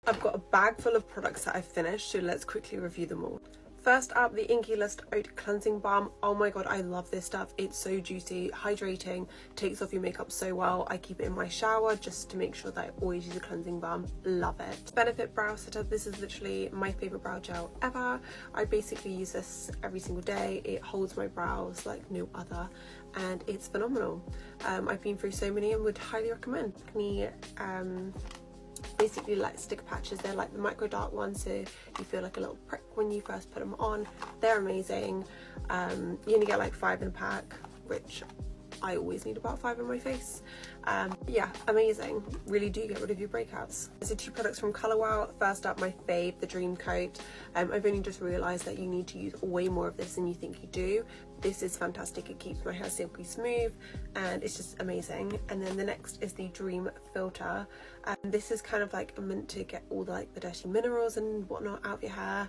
I've got a bag full of products that I've finished, so let's quickly review them all. First up, the INKEY Lust Oat Cleansing Balm. Oh my god, I love this stuff. It's so juicy, hydrating, takes off your makeup so well. I keep it in my shower just to make sure that I always use a cleansing balm. Love it. Benefit Brow Setter. This is literally my favourite brow gel ever. I basically use this every single day. It holds my brows like no other and it's phenomenal. I've been through so many and would highly recommend. Acne, basically like sticker patches. They're like the micro dark ones, so you feel like a little prick when you first put them on. They're amazing. You only get like 5 in a pack, which I always need about 5 in my face. Yeah, amazing. Really do get rid of your breakouts. These are 2 products from Colour Wow. First up, my fave, the Dream Coat. I've only just realised that you need to use way more of this than you think you do. This is fantastic. It keeps my hair silky smooth and it's just amazing. And then the next is the Dream Filter. This is kind of like meant to get all the dirty minerals and whatnot out of your hair.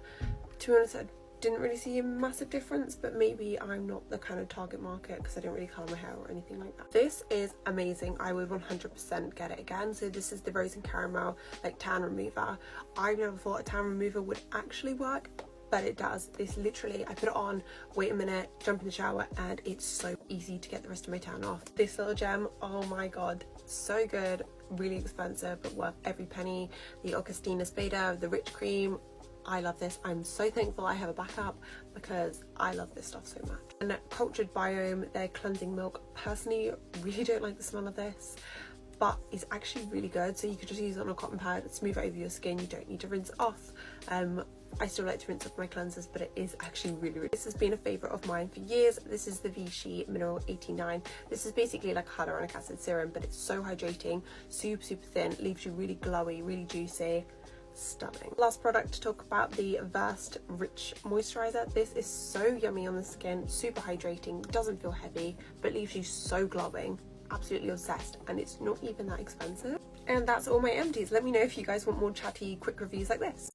To be honest, I didn't really see a massive difference, but maybe I'm not the kind of target market because I don't really colour my hair or anything like that. This is amazing. I would 100% get it again. So this is the Rose and Caramel tan remover. I've never thought a tan remover would actually work, but it does. This literally, I put it on, wait a minute, jump in the shower, and it's so easy to get the rest of my tan off. This little gem, oh my god, so good. Really expensive, but worth every penny. The Augustinus Beta, the Rich Cream. I love this. I'm so thankful I have a backup because I love this stuff so much. And Cultured Biome, their cleansing milk. Personally, really don't like the smell of this, but it's actually really good. So you could just use it on a cotton pad, smooth it over your skin. You don't need to rinse it off. I still like to rinse off my cleansers, but it is actually really. This has been a favourite of mine for years. This is the VICHY Mineral 89. This is basically like a hyaluronic acid serum, but it's so hydrating, super thin, leaves you really glowy, really juicy. Stunning. Last product to talk about, the Versed Rich Moisturizer. This is so yummy on the skin, super hydrating, doesn't feel heavy, but leaves you so glowing. Absolutely obsessed, and it's not even that expensive. And that's all my empties. Let me know if you guys want more chatty quick reviews like this.